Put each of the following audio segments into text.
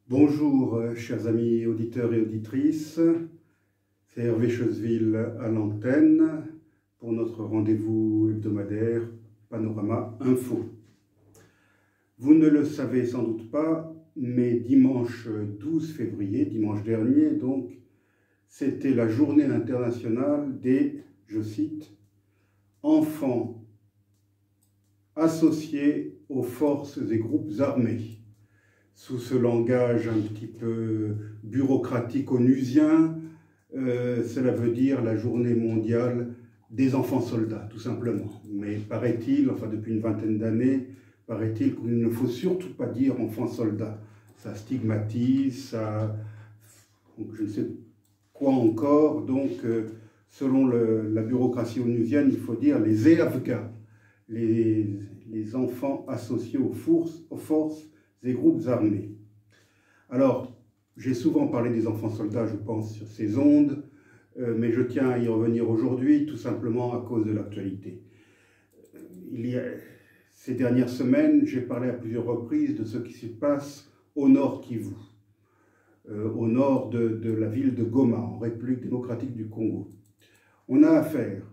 Bonjour, chers amis auditeurs et auditrices. C'est Hervé Chesville à l'antenne pour notre rendez-vous hebdomadaire Panorama Info. Vous ne le savez sans doute pas, mais dimanche 12 février, dimanche dernier donc, c'était la journée internationale des, je cite, enfants associés aux forces et groupes armés. Sous ce langage un petit peu bureaucratique onusien, cela veut dire la journée mondiale des enfants soldats, tout simplement. Mais paraît-il, enfin depuis une vingtaine d'années, paraît-il qu'il ne faut surtout pas dire enfants soldats. Ça stigmatise, ça... je ne sais quoi encore. Donc, selon la bureaucratie onusienne, il faut dire les EAFGA, les enfants associés aux forces et groupes armés. Alors, j'ai souvent parlé des enfants soldats, je pense, sur ces ondes, mais je tiens à y revenir aujourd'hui, tout simplement à cause de l'actualité. Ces dernières semaines, j'ai parlé à plusieurs reprises de ce qui se passe au nord Kivu, au nord de la ville de Goma, en République démocratique du Congo. On a affaire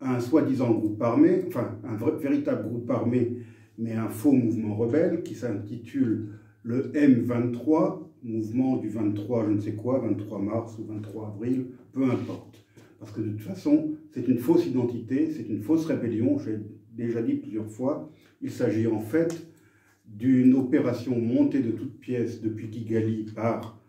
à un soi-disant groupe armé, enfin un véritable groupe armé, mais un faux mouvement rebelle qui s'intitule le M23, mouvement du 23 je ne sais quoi, 23 mars ou 23 avril, peu importe. Parce que de toute façon, c'est une fausse identité, c'est une fausse rébellion, j'ai déjà dit plusieurs fois. Il s'agit en fait d'une opération montée de toutes pièces depuis Kigali par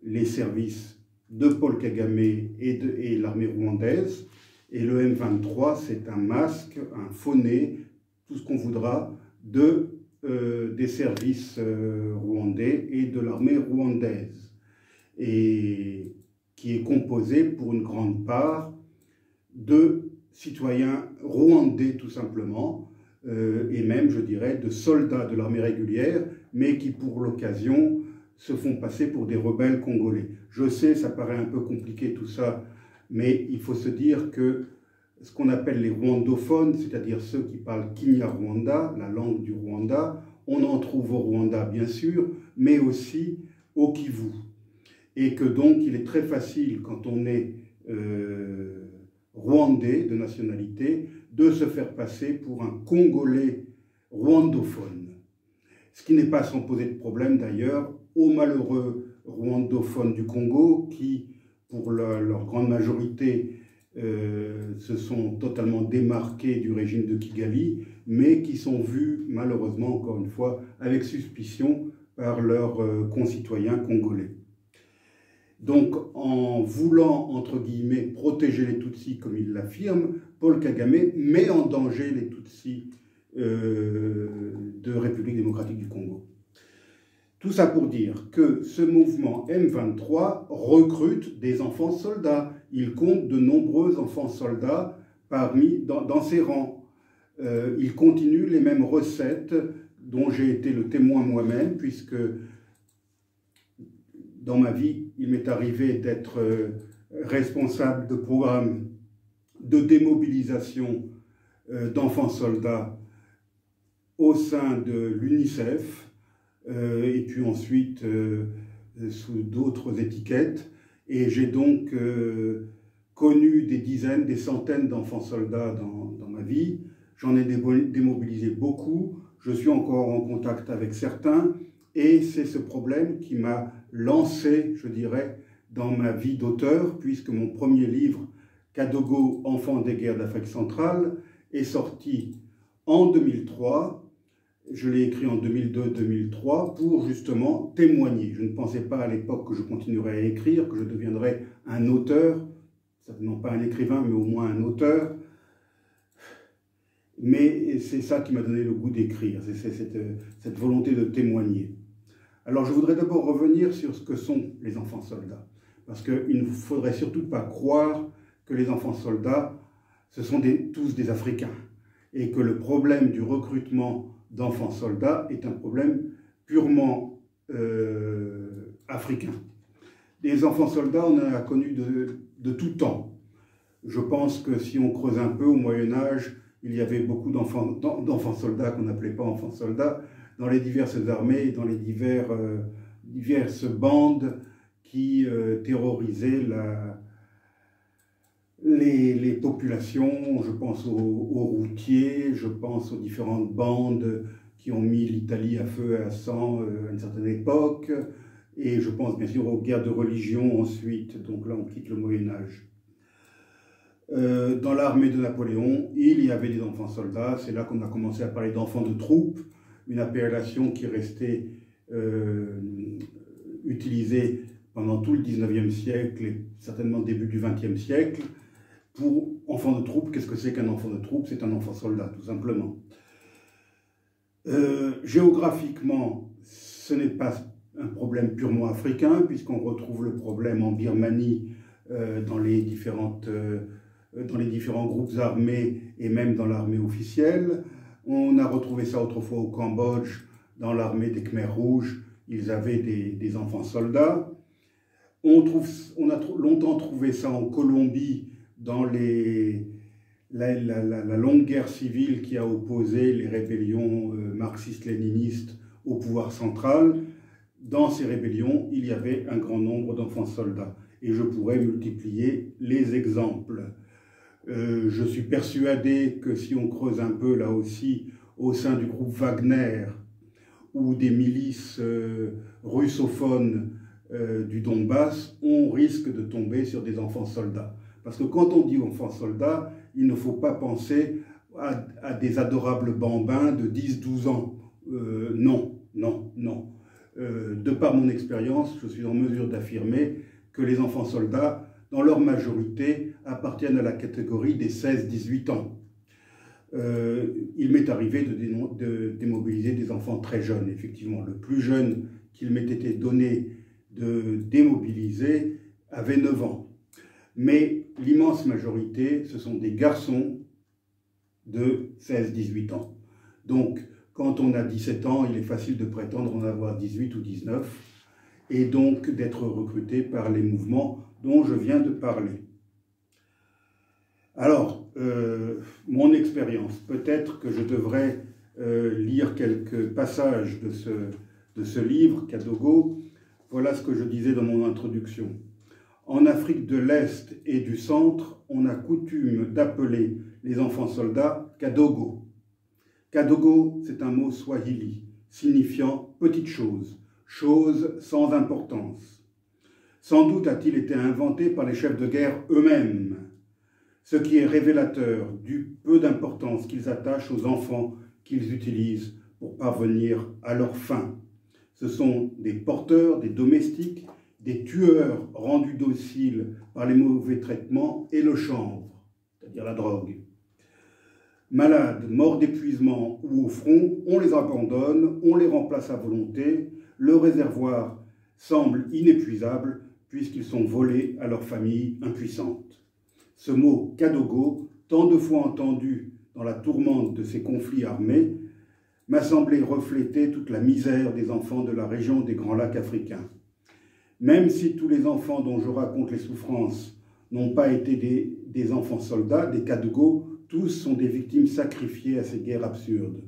les services de Paul Kagame et l'armée rwandaise. Et le M23, c'est un masque, un faux nez, tout ce qu'on voudra, des services rwandais et de l'armée rwandaise. Et qui est composé pour une grande part de citoyens rwandais tout simplement, et même, je dirais, de soldats de l'armée régulière, mais qui pour l'occasion se font passer pour des rebelles congolais. Je sais, ça paraît un peu compliqué tout ça, mais il faut se dire que ce qu'on appelle les rwandophones, c'est-à-dire ceux qui parlent Kinyarwanda, la langue du Rwanda, on en trouve au Rwanda bien sûr, mais aussi au Kivu. Et que donc il est très facile quand on est rwandais de nationalité de se faire passer pour un Congolais rwandophone. Ce qui n'est pas sans poser de problème d'ailleurs aux malheureux rwandophones du Congo qui, pour leur grande majorité, se sont totalement démarqués du régime de Kigali, mais qui sont vus, malheureusement, encore une fois, avec suspicion par leurs concitoyens congolais. Donc, en voulant, entre guillemets, protéger les Tutsis, comme il l'affirme, Paul Kagame met en danger les Tutsis de République démocratique du Congo. Tout ça pour dire que ce mouvement M23 recrute des enfants soldats. Il compte de nombreux enfants soldats dans ses rangs. Il continue les mêmes recettes dont j'ai été le témoin moi-même, puisque dans ma vie, il m'est arrivé d'être responsable de programmes de démobilisation d'enfants soldats au sein de l'UNICEF, et puis ensuite sous d'autres étiquettes. Et j'ai donc connu des dizaines, des centaines d'enfants soldats dans ma vie. J'en ai démobilisé beaucoup. Je suis encore en contact avec certains. Et c'est ce problème qui m'a lancé, je dirais, dans ma vie d'auteur, puisque mon premier livre, Kadogo, Enfants des guerres d'Afrique centrale, est sorti en 2003. Je l'ai écrit en 2002-2003 pour justement témoigner. Je ne pensais pas à l'époque que je continuerais à écrire, que je deviendrais un auteur, certainement pas un écrivain, mais au moins un auteur. Mais c'est ça qui m'a donné le goût d'écrire, c'est cette volonté de témoigner. Alors je voudrais d'abord revenir sur ce que sont les enfants soldats, parce qu'il ne faudrait surtout pas croire que les enfants soldats, ce sont tous des Africains, et que le problème du recrutement d'enfants soldats est un problème purement africain. Des enfants soldats, on en a connu de tout temps. Je pense que si on creuse un peu, au Moyen-Âge, il y avait beaucoup d'enfants soldats qu'on n'appelait pas enfants soldats, dans les diverses armées, dans les divers diverses bandes qui terrorisaient les populations. Je pense aux routiers, je pense aux différentes bandes qui ont mis l'Italie à feu et à sang à une certaine époque, et je pense bien sûr aux guerres de religion ensuite, donc là on quitte le Moyen-Âge. Dans l'armée de Napoléon, il y avait des enfants soldats, c'est là qu'on a commencé à parler d'enfants de troupe, une appellation qui est restée utilisée pendant tout le 19e siècle et certainement début du 20e siècle. Pour enfant de troupe, qu'est-ce que c'est qu'un enfant de troupe? C'est un enfant soldat, tout simplement. Géographiquement, ce n'est pas un problème purement africain, puisqu'on retrouve le problème en Birmanie, dans les différents groupes armés et même dans l'armée officielle. On a retrouvé ça autrefois au Cambodge, dans l'armée des Khmers rouges, ils avaient des enfants soldats. On a longtemps trouvé ça en Colombie, dans la longue guerre civile qui a opposé les rébellions marxistes-léninistes au pouvoir central. Dans ces rébellions, il y avait un grand nombre d'enfants soldats. Et je pourrais multiplier les exemples. Je suis persuadé que si on creuse un peu là aussi, au sein du groupe Wagner, ou des milices russophones du Donbass, on risque de tomber sur des enfants soldats. Parce que quand on dit enfants soldats, il ne faut pas penser à des adorables bambins de 10-12 ans. Non, non, non. De par mon expérience, je suis en mesure d'affirmer que les enfants soldats, dans leur majorité, appartiennent à la catégorie des 16-18 ans. Il m'est arrivé de démobiliser des enfants très jeunes, effectivement. Le plus jeune qu'il m'ait été donné de démobiliser avait 9 ans. Mais l'immense majorité, ce sont des garçons de 16-18 ans. Donc, quand on a 17 ans, il est facile de prétendre en avoir 18 ou 19, et donc d'être recruté par les mouvements dont je viens de parler. Alors, mon expérience, peut-être que je devrais lire quelques passages de ce livre, Kadogo. Voilà ce que je disais dans mon introduction. En Afrique de l'Est et du Centre, on a coutume d'appeler les enfants soldats Kadogo. Kadogo, c'est un mot swahili, signifiant petite chose, chose sans importance. Sans doute a-t-il été inventé par les chefs de guerre eux-mêmes, ce qui est révélateur du peu d'importance qu'ils attachent aux enfants qu'ils utilisent pour parvenir à leur fin. Ce sont des porteurs, des domestiques, des tueurs rendus dociles par les mauvais traitements et le chanvre, c'est-à-dire la drogue. Malades, morts d'épuisement ou au front, on les abandonne, on les remplace à volonté. Le réservoir semble inépuisable puisqu'ils sont volés à leur famille impuissante. Ce mot « kadogo », tant de fois entendu dans la tourmente de ces conflits armés, m'a semblé refléter toute la misère des enfants de la région des Grands Lacs africains. Même si tous les enfants dont je raconte les souffrances n'ont pas été des enfants soldats, des Kadogo, tous sont des victimes sacrifiées à ces guerres absurdes.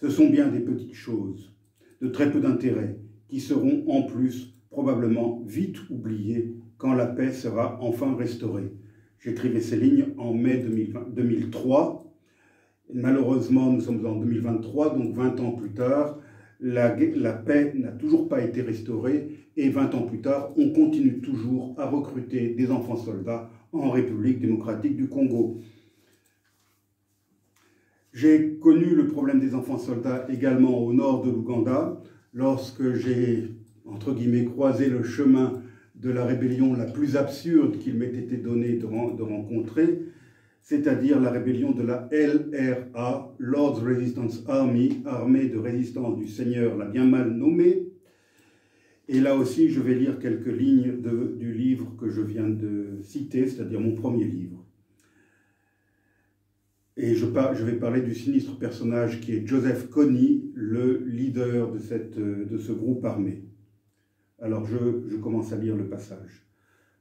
Ce sont bien des petites choses, de très peu d'intérêt, qui seront en plus probablement vite oubliées quand la paix sera enfin restaurée. J'écrivais ces lignes en mai 2003. Malheureusement, nous sommes en 2023, donc 20 ans plus tard, la paix n'a toujours pas été restaurée et 20 ans plus tard, on continue toujours à recruter des enfants soldats en République démocratique du Congo. J'ai connu le problème des enfants soldats également au nord de l'Ouganda, lorsque j'ai, entre guillemets, croisé le chemin de la rébellion la plus absurde qu'il m'ait été donné de rencontrer, c'est-à-dire la rébellion de la LRA, Lord's Resistance Army, armée de résistance du Seigneur, l'a bien mal nommée. Et là aussi, je vais lire quelques lignes du livre que je viens de citer, c'est-à-dire mon premier livre. Et je vais parler du sinistre personnage qui est Joseph Kony, le leader de ce groupe armé. Alors je commence à lire le passage.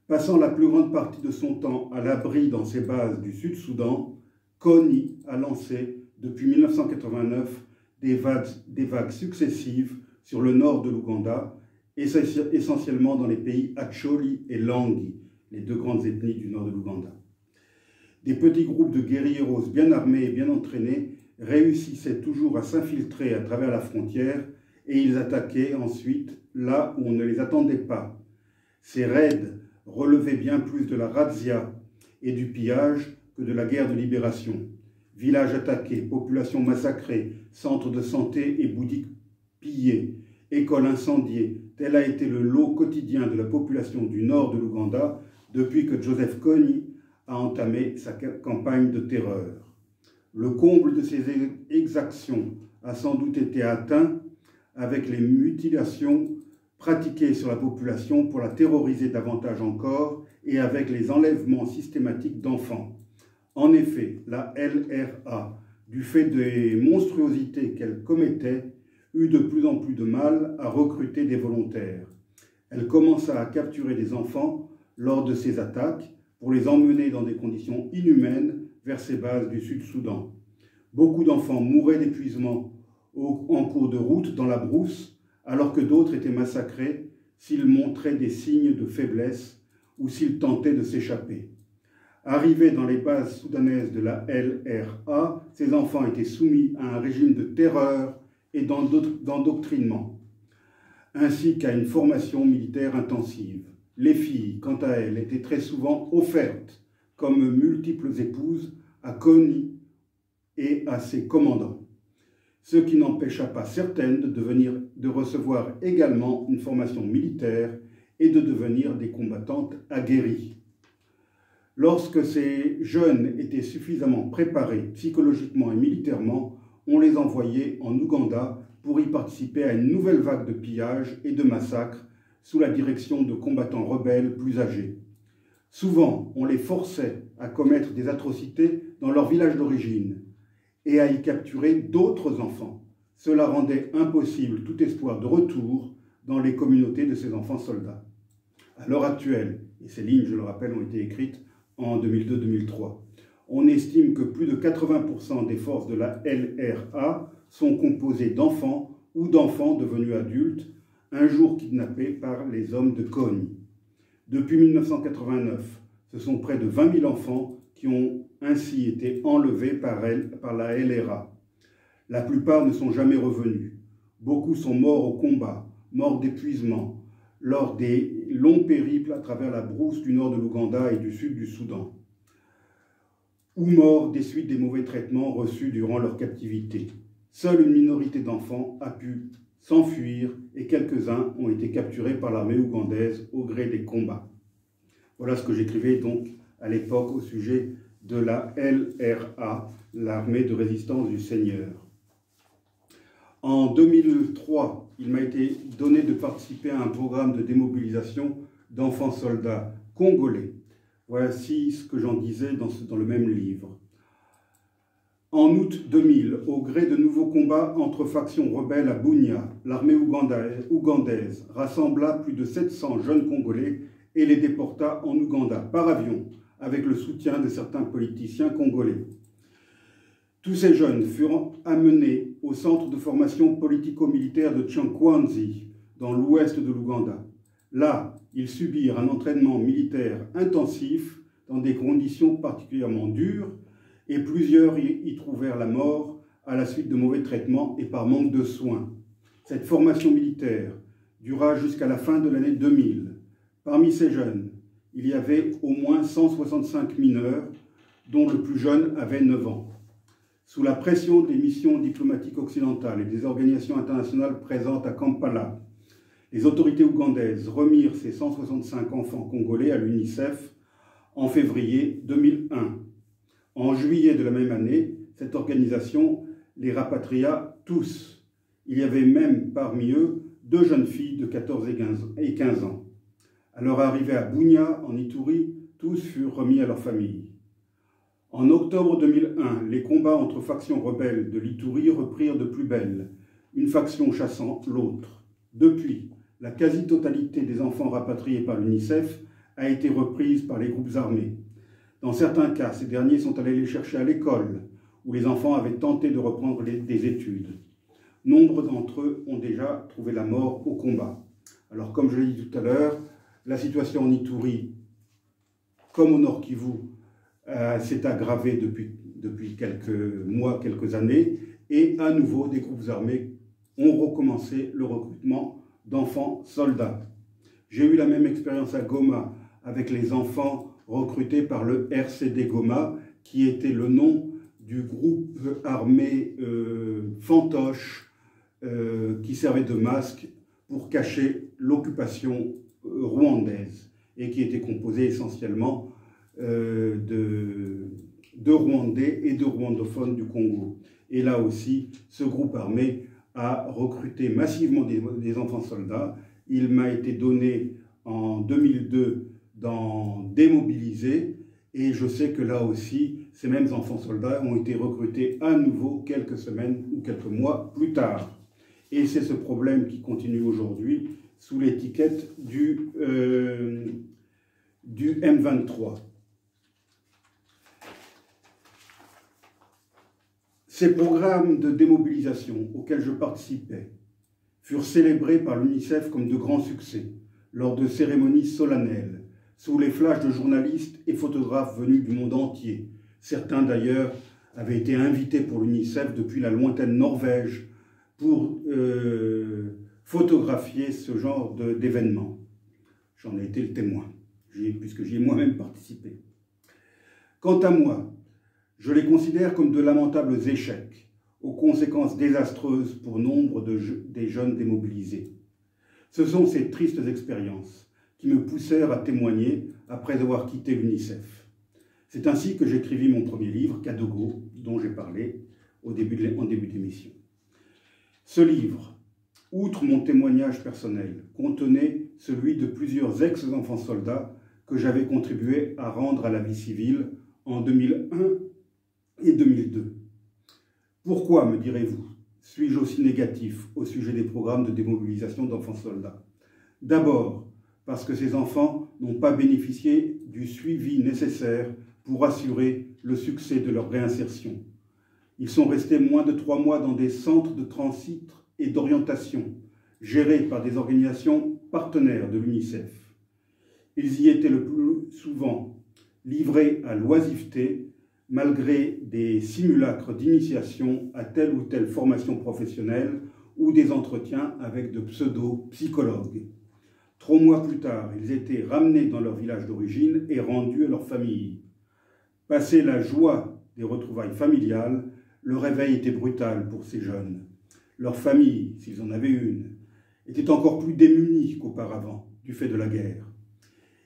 Passant la plus grande partie de son temps à l'abri dans ses bases du Sud-Soudan, Kony a lancé, depuis 1989, des vagues successives sur le nord de l'Ouganda essentiellement dans les pays Acholi et Langi, les deux grandes ethnies du nord de l'Ouganda. Des petits groupes de guérilleros bien armés et bien entraînés réussissaient toujours à s'infiltrer à travers la frontière et ils attaquaient ensuite là où on ne les attendait pas. Ces raids relevaient bien plus de la razzia et du pillage que de la guerre de libération. Villages attaqués, populations massacrées, centres de santé et boutiques pillées, écoles incendiées, tel a été le lot quotidien de la population du nord de l'Ouganda depuis que Joseph Kony a entamé sa campagne de terreur. Le comble de ces exactions a sans doute été atteint avec les mutilations pratiquées sur la population pour la terroriser davantage encore et avec les enlèvements systématiques d'enfants. En effet, la LRA, du fait des monstruosités qu'elle commettait, eut de plus en plus de mal à recruter des volontaires. Elle commença à capturer des enfants lors de ces attaques pour les emmener dans des conditions inhumaines vers ses bases du Sud-Soudan. Beaucoup d'enfants mouraient d'épuisement en cours de route dans la brousse, alors que d'autres étaient massacrés s'ils montraient des signes de faiblesse ou s'ils tentaient de s'échapper. Arrivés dans les bases soudanaises de la LRA, ces enfants étaient soumis à un régime de terreur et d'endoctrinement, ainsi qu'à une formation militaire intensive. Les filles, quant à elles, étaient très souvent offertes comme multiples épouses à Kony et à ses commandants, ce qui n'empêcha pas certaines de recevoir également une formation militaire et de devenir des combattantes aguerries. Lorsque ces jeunes étaient suffisamment préparés psychologiquement et militairement, on les envoyait en Ouganda pour y participer à une nouvelle vague de pillages et de massacres sous la direction de combattants rebelles plus âgés. Souvent, on les forçait à commettre des atrocités dans leur village d'origine et à y capturer d'autres enfants. Cela rendait impossible tout espoir de retour dans les communautés de ces enfants soldats. À l'heure actuelle, et ces lignes, je le rappelle, ont été écrites en 2002-2003, on estime que plus de 80% des forces de la LRA sont composées d'enfants ou d'enfants devenus adultes, un jour kidnappés par les hommes de Kony. Depuis 1989, ce sont près de 20 000 enfants qui ont ainsi été enlevés par la LRA. La plupart ne sont jamais revenus. Beaucoup sont morts au combat, morts d'épuisement, lors des longs périples à travers la brousse du nord de l'Ouganda et du sud du Soudan, ou morts des suites des mauvais traitements reçus durant leur captivité. Seule une minorité d'enfants a pu s'enfuir et quelques-uns ont été capturés par l'armée ougandaise au gré des combats. Voilà ce que j'écrivais donc à l'époque au sujet de la LRA, l'armée de résistance du Seigneur. En 2003, il m'a été donné de participer à un programme de démobilisation d'enfants soldats congolais. Voici ce que j'en disais dans le même livre. En août 2000, au gré de nouveaux combats entre factions rebelles à Bunia, l'armée ougandaise rassembla plus de 700 jeunes Congolais et les déporta en Ouganda par avion, avec le soutien de certains politiciens congolais. Tous ces jeunes furent amenés au centre de formation politico-militaire de Tchankwanzi, dans l'ouest de l'Ouganda. Là, ils subirent un entraînement militaire intensif dans des conditions particulièrement dures, et plusieurs y trouvèrent la mort à la suite de mauvais traitements et par manque de soins. Cette formation militaire dura jusqu'à la fin de l'année 2000. Parmi ces jeunes, il y avait au moins 165 mineurs, dont le plus jeune avait 9 ans. Sous la pression des missions diplomatiques occidentales et des organisations internationales présentes à Kampala, les autorités ougandaises remirent ces 165 enfants congolais à l'UNICEF en février 2001. En juillet de la même année, cette organisation les rapatria tous. Il y avait même parmi eux 2 jeunes filles de 14 et 15 ans. À leur arrivée à Bunia, en Ituri, tous furent remis à leur famille. En octobre 2001, les combats entre factions rebelles de l'Ituri reprirent de plus belle, une faction chassant l'autre. Depuis, la quasi-totalité des enfants rapatriés par l'UNICEF a été reprise par les groupes armés. Dans certains cas, ces derniers sont allés les chercher à l'école, où les enfants avaient tenté de reprendre des études. Nombre d'entre eux ont déjà trouvé la mort au combat. Alors, comme je l'ai dit tout à l'heure, la situation en Ituri, comme au Nord Kivu, s'est aggravée depuis quelques mois, quelques années, et à nouveau, des groupes armés ont recommencé le recrutement d'enfants soldats. J'ai eu la même expérience à Goma avec les enfants recrutés par le RCD Goma, qui était le nom du groupe armé fantoche qui servait de masque pour cacher l'occupation rwandaise et qui était composé essentiellement de Rwandais et de rwandophones du Congo. Et là aussi, ce groupe armé a recruté massivement des enfants soldats. Il m'a été donné en 2002 d'en démobiliser, et je sais que là aussi, ces mêmes enfants soldats ont été recrutés à nouveau quelques semaines ou quelques mois plus tard. Et c'est ce problème qui continue aujourd'hui sous l'étiquette du M23. Ces programmes de démobilisation auxquels je participais furent célébrés par l'UNICEF comme de grands succès lors de cérémonies solennelles, sous les flashs de journalistes et photographes venus du monde entier. Certains d'ailleurs avaient été invités pour l'UNICEF depuis la lointaine Norvège pour photographier ce genre d'événements. J'en ai été le témoin, puisque j'y ai moi-même participé. Quant à moi, je les considère comme de lamentables échecs, aux conséquences désastreuses pour nombre des jeunes démobilisés. Ce sont ces tristes expériences qui me poussèrent à témoigner après avoir quitté l'UNICEF. C'est ainsi que j'écrivis mon premier livre, Kadogo, dont j'ai parlé en début d'émission. Ce livre, outre mon témoignage personnel, contenait celui de plusieurs ex-enfants soldats que j'avais contribué à rendre à la vie civile en 2001 et 2002. Pourquoi, me direz-vous, suis-je aussi négatif au sujet des programmes de démobilisation d'enfants soldats? D'abord, parce que ces enfants n'ont pas bénéficié du suivi nécessaire pour assurer le succès de leur réinsertion. Ils sont restés moins de 3 mois dans des centres de transit et d'orientation, gérés par des organisations partenaires de l'UNICEF. Ils y étaient le plus souvent livrés à l'oisiveté, malgré des simulacres d'initiation à telle ou telle formation professionnelle ou des entretiens avec de pseudo-psychologues. 3 mois plus tard, ils étaient ramenés dans leur village d'origine et rendus à leur famille. Passé la joie des retrouvailles familiales, le réveil était brutal pour ces jeunes. Leur famille, s'ils en avaient une, était encore plus démunie qu'auparavant, du fait de la guerre.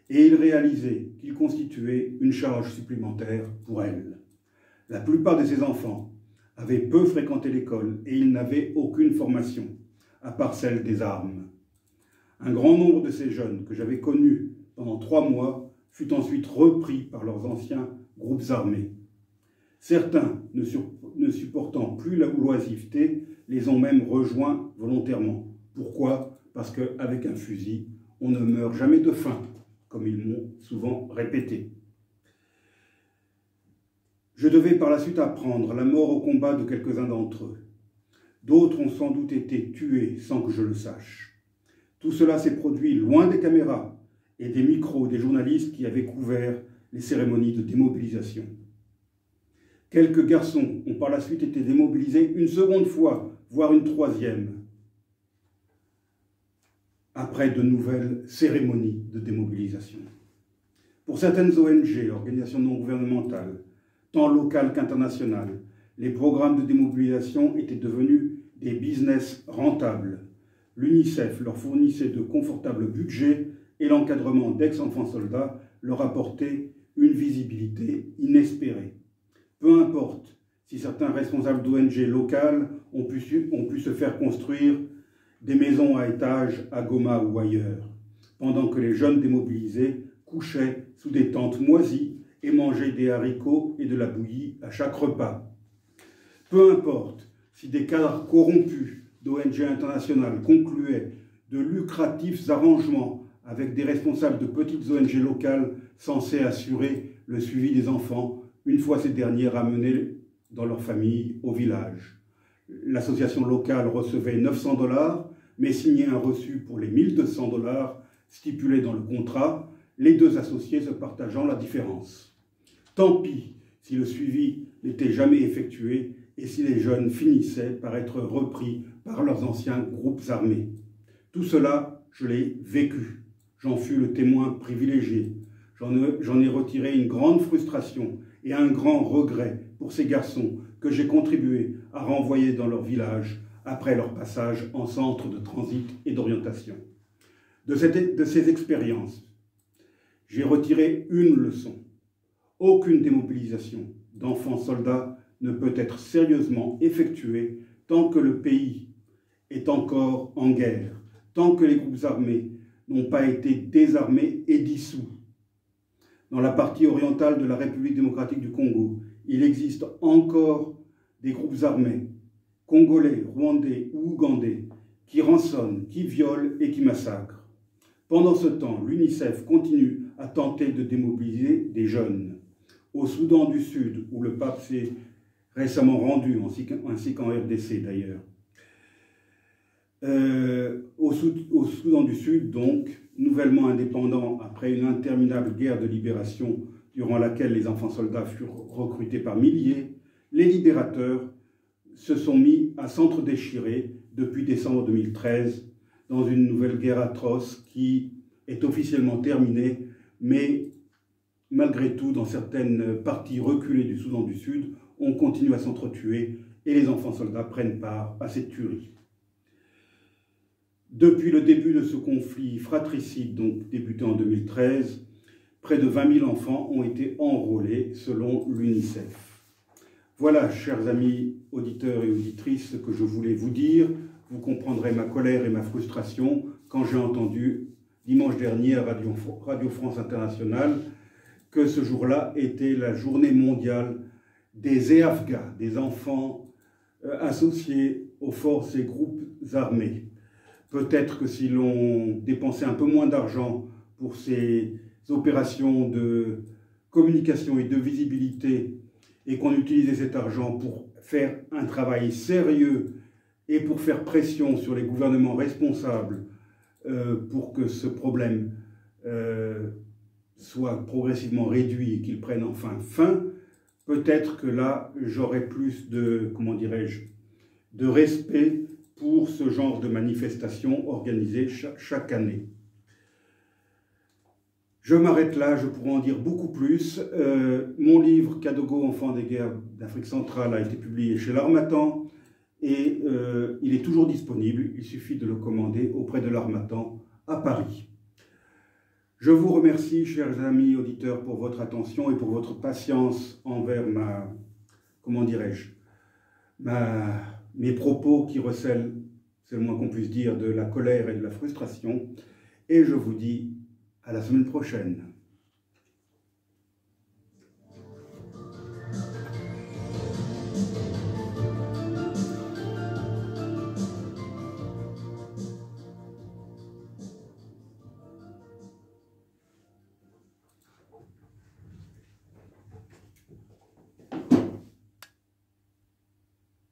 Et ils réalisaient qu'ils constituaient une charge supplémentaire pour elles. La plupart de ces enfants avaient peu fréquenté l'école et ils n'avaient aucune formation, à part celle des armes. Un grand nombre de ces jeunes que j'avais connus pendant 3 mois fut ensuite repris par leurs anciens groupes armés. Certains, ne supportant plus la l'oisiveté, les ont même rejoints volontairement. Pourquoi? Parce qu'avec un fusil, on ne meurt jamais de faim, comme ils m'ont souvent répété. Je devais par la suite apprendre la mort au combat de quelques-uns d'entre eux. D'autres ont sans doute été tués sans que je le sache. Tout cela s'est produit loin des caméras et des micros des journalistes qui avaient couvert les cérémonies de démobilisation. Quelques garçons ont par la suite été démobilisés une seconde fois, voire une 3e, après de nouvelles cérémonies de démobilisation. Pour certaines ONG, organisations non gouvernementales, tant locales qu'internationales, les programmes de démobilisation étaient devenus des business rentables. L'UNICEF leur fournissait de confortables budgets et l'encadrement d'ex-enfants soldats leur apportait une visibilité inespérée. Peu importe si certains responsables d'ONG locales ont pu se faire construire des maisons à étages à Goma ou ailleurs, pendant que les jeunes démobilisés couchaient sous des tentes moisies et mangeaient des haricots et de la bouillie à chaque repas. Peu importe si des cadres corrompus d'ONG internationales concluaient de lucratifs arrangements avec des responsables de petites ONG locales censées assurer le suivi des enfants une fois ces derniers ramenés dans leur famille au village. L'association locale recevait 900 $, mais signer un reçu pour les 1200 $ stipulés dans le contrat, les deux associés se partageant la différence. Tant pis si le suivi n'était jamais effectué et si les jeunes finissaient par être repris par leurs anciens groupes armés. Tout cela, je l'ai vécu. J'en fus le témoin privilégié. J'en ai retiré une grande frustration et un grand regret pour ces garçons que j'ai contribué à renvoyer dans leur village après leur passage en centre de transit et d'orientation. De ces expériences, j'ai retiré une leçon. Aucune démobilisation d'enfants soldats ne peut être sérieusement effectuée tant que le pays est encore en guerre, tant que les groupes armés n'ont pas été désarmés et dissous. Dans la partie orientale de la République démocratique du Congo, il existe encore des groupes armés, congolais, rwandais ou ougandais, qui rançonnent, qui violent et qui massacrent. Pendant ce temps, l'UNICEF continue à tenter de démobiliser des jeunes. Au Soudan du Sud, où le pape s'est récemment rendu, ainsi qu'en RDC d'ailleurs. Au Soudan du Sud, donc, nouvellement indépendant après une interminable guerre de libération durant laquelle les enfants soldats furent recrutés par milliers, les libérateurs se sont mis à s'entre-déchirer depuis décembre 2013 dans une nouvelle guerre atroce qui est officiellement terminée, mais malgré tout, dans certaines parties reculées du Soudan du Sud, on continue à s'entretuer et les enfants soldats prennent part à cette tuerie. Depuis le début de ce conflit fratricide, donc débuté en 2013, près de 20 000 enfants ont été enrôlés selon l'UNICEF. Voilà, chers amis auditeurs et auditrices, ce que je voulais vous dire. Vous comprendrez ma colère et ma frustration quand j'ai entendu dimanche dernier à Radio France Internationale que ce jour-là était la journée mondiale des EAFGA, des enfants associés aux forces et groupes armés. Peut-être que si l'on dépensait un peu moins d'argent pour ces opérations de communication et de visibilité et qu'on utilisait cet argent pour faire un travail sérieux et pour faire pression sur les gouvernements responsables pour que ce problème soit progressivement réduit et qu'il prenne enfin fin, peut-être que là, j'aurais plus de, comment dirais-je, de respect pour ce genre de manifestations organisées chaque année. Je m'arrête là, je pourrais en dire beaucoup plus. Mon livre « Kadogo, enfants des guerres d'Afrique centrale » a été publié chez l'Harmattan et il est toujours disponible. Il suffit de le commander auprès de l'Harmattan à Paris. Je vous remercie, chers amis auditeurs, pour votre attention et pour votre patience envers mes propos qui recèlent, c'est le moins qu'on puisse dire, de la colère et de la frustration. Et je vous dis à la semaine prochaine.